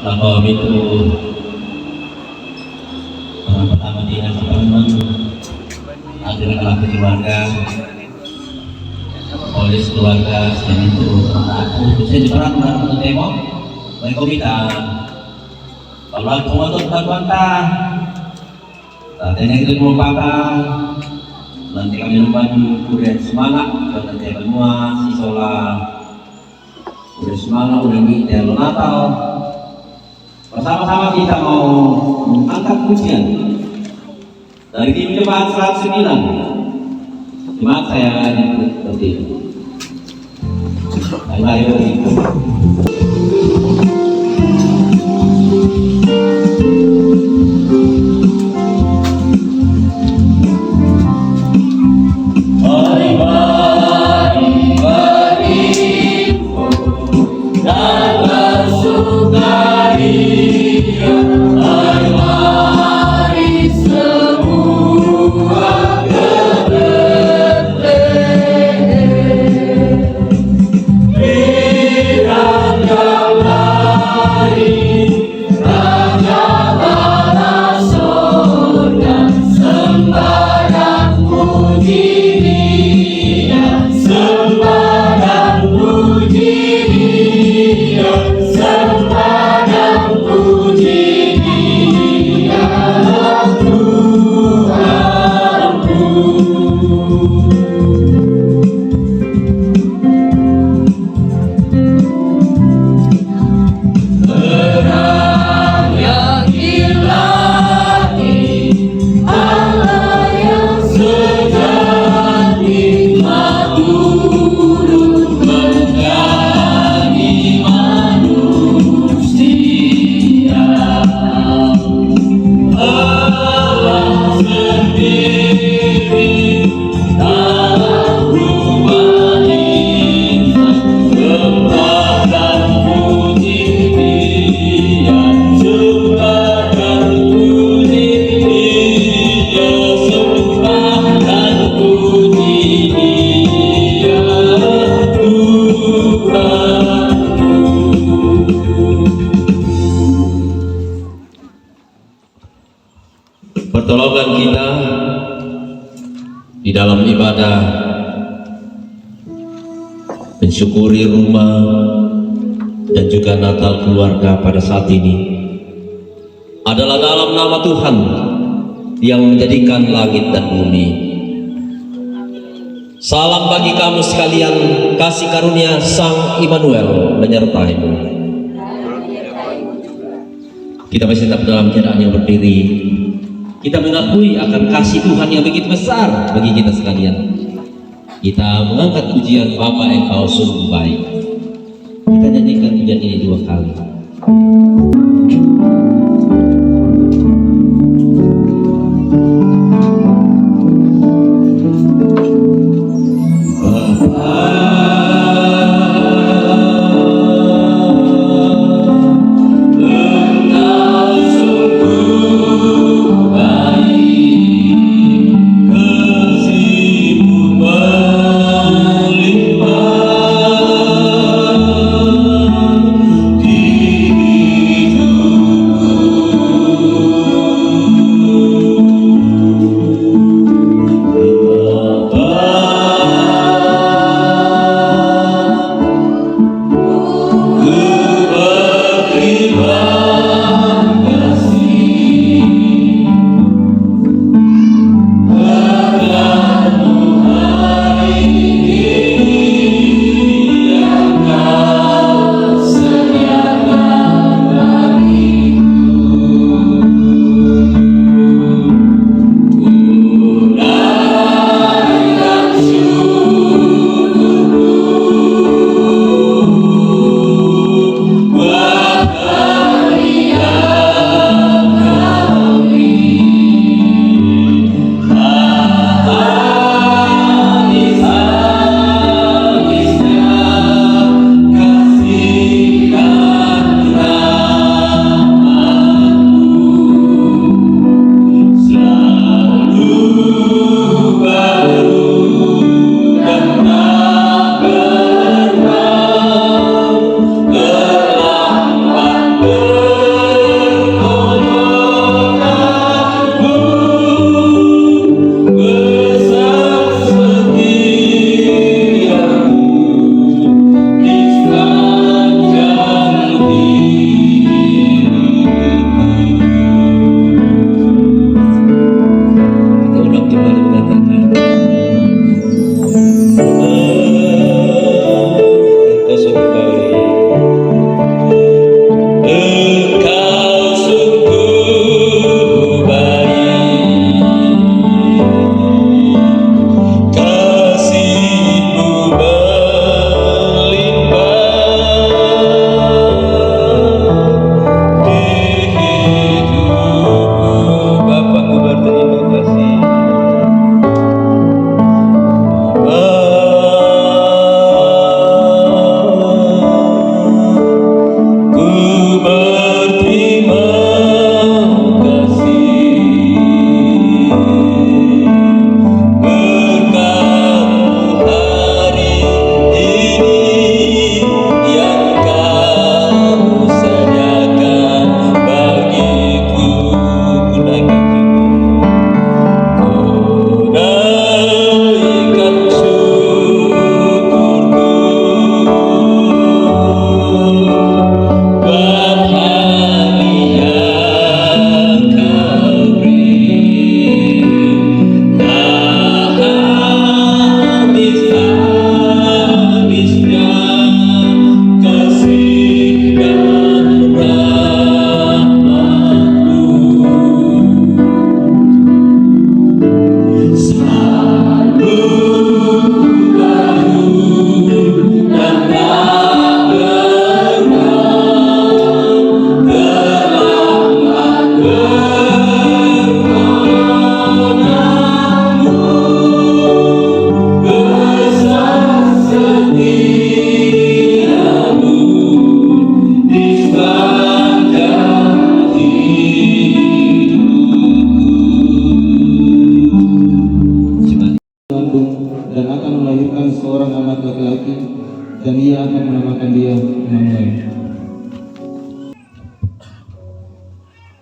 Kalau itu orang pertama di teman adalah keluarga, oleh keluarga dan itu aku bisa diperang untuk tembok baik komita kalau aku mau bantuan tanya itu merupakan nanti kami membantu kuliah semangat dan nanti semua sisola kuliah semangat udah kita Natal bersama-sama kita mau mengangkat pujian dari tim jemaat 109 jemaat saya seperti itu. Ayo pertolongan kita di dalam ibadah mensyukuri rumah dan juga Natal keluarga pada saat ini adalah dalam nama Tuhan yang menjadikan langit dan bumi. Salam bagi kamu sekalian, kasih karunia Sang Immanuel menyertaimu. Kita masih tetap dalam keadaan yang berdiri. Kita mengakui akan kasih Tuhan yang begitu besar bagi kita sekalian. Kita mengangkat pujian Bapa Engkau sungguh baik. Kita nyanyikan pujian ini 2 kali. Di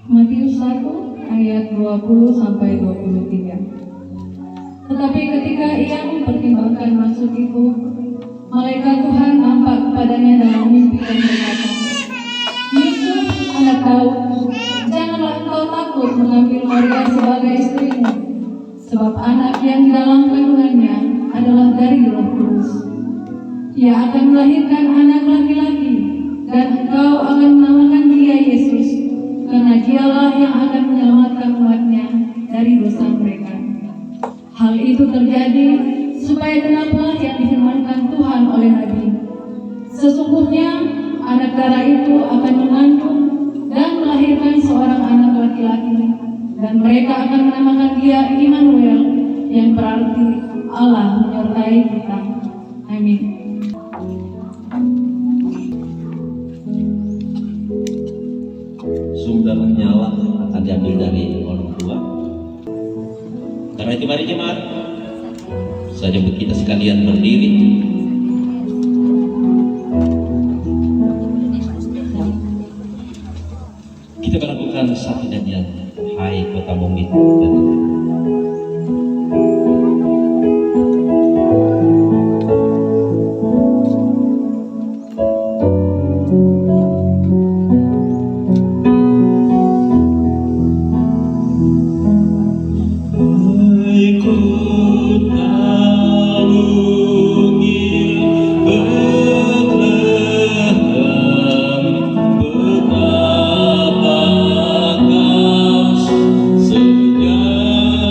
Matius 1 ayat 20 sampai 23. Tetapi ketika ia mempertimbangkan maksud itu, malaikat Tuhan nampak kepadanya dalam mimpi dan berkata, Yusuf, anak Daud, janganlah engkau takut mengambil Maria sebagai istrimu, sebab anak yang dalam kandungannya adalah dari Roh Kudus. Ia akan melahirkan anak laki-laki, dan engkau akan menamakan dia Yesus, karena dialah yang akan menyelamatkan umatnya dari dosa mereka. Hal itu terjadi supaya genaplah yang difirmankan Tuhan oleh Nabi. Sesungguhnya anak darah itu akan mengandung dan melahirkan seorang anak laki-laki, dan mereka akan menamakan dia Immanuel, yang berarti Allah menyertai kita. Amin. Sumber nyala akan diambil dari orang tua. Karena itu mari jemaat, saya jemput kita sekalian berdiri. Kita melakukan satu nyanyian, Hai Kota Mungit. Betapa kau sejati.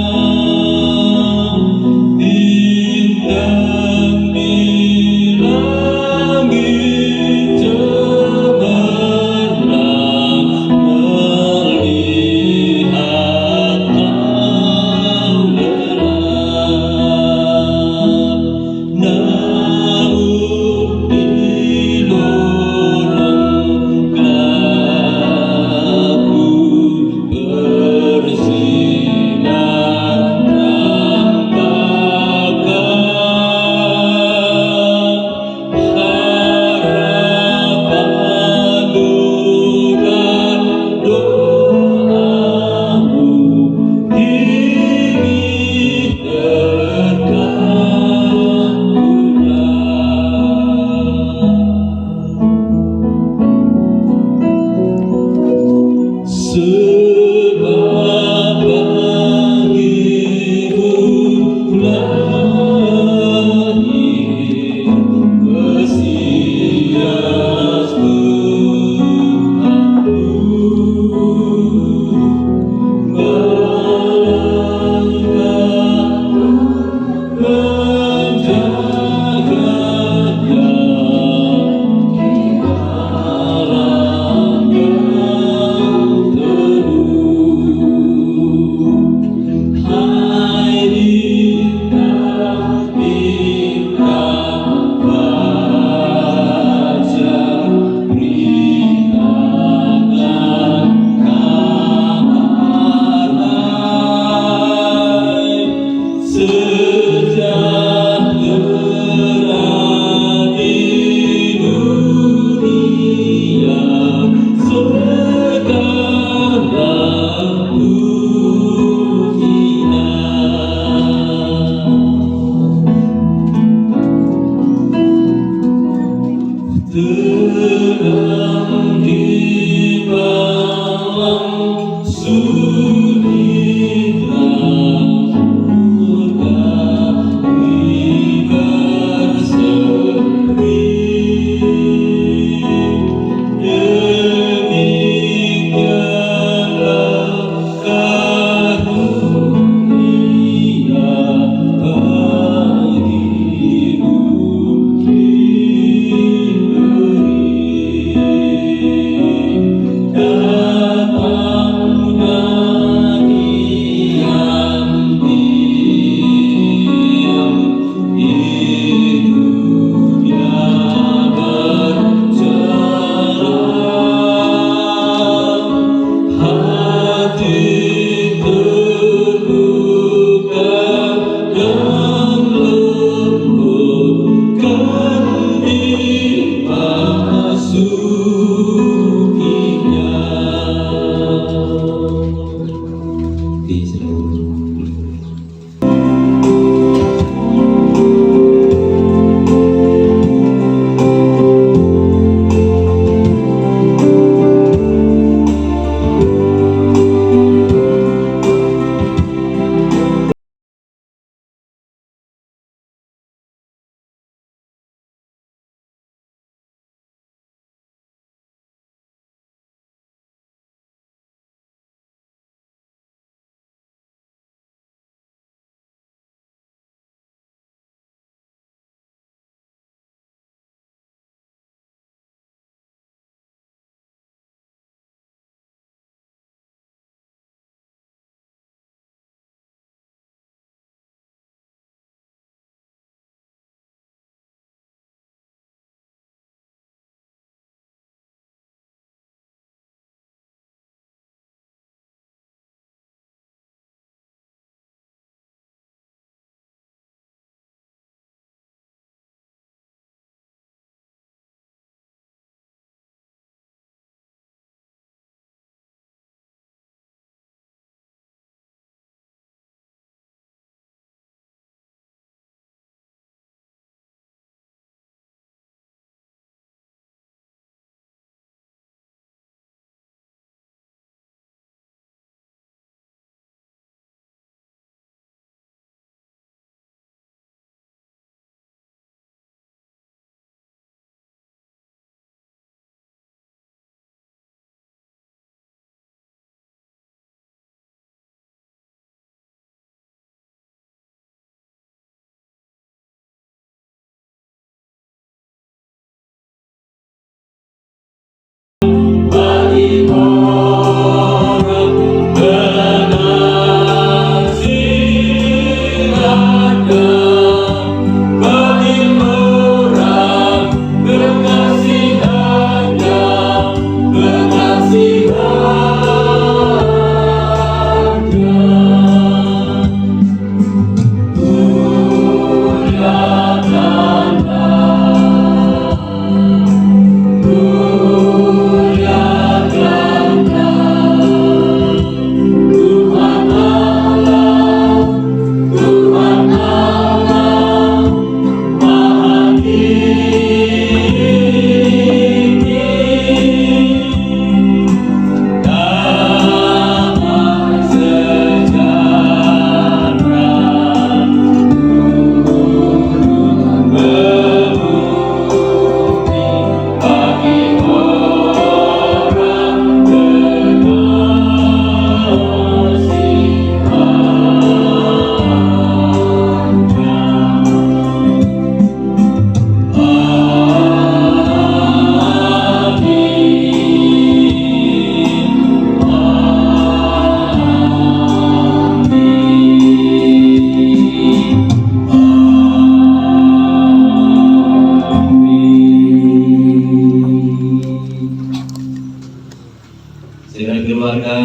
saudara keluarga,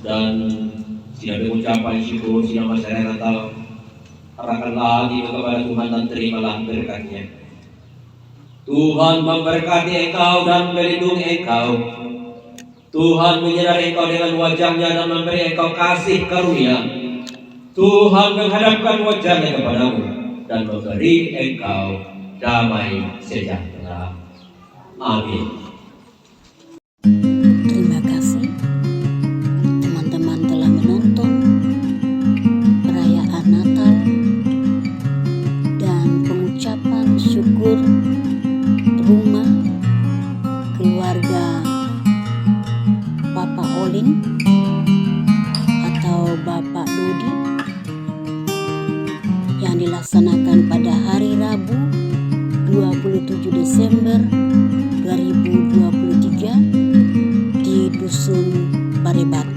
dan sinabi ucapan syukur sina masyarakat tahu arahkan lagi kepada Tuhan dan terimalah berkatnya. Tuhan memberkati engkau dan melindungi engkau. Tuhan menyertai engkau dengan wajahnya dan memberi engkau kasih karunia. Tuhan menghadapkan wajahnya kepadamu dan memberi engkau damai sejahtera. Amin. Terima kasih teman-teman telah menonton perayaan Natal dan pengucapan syukur rumah keluarga Papa Olin atau Bapak Dodi yang dilaksanakan pada hari Rabu 27 Desember 2023 di Dusun Parebat.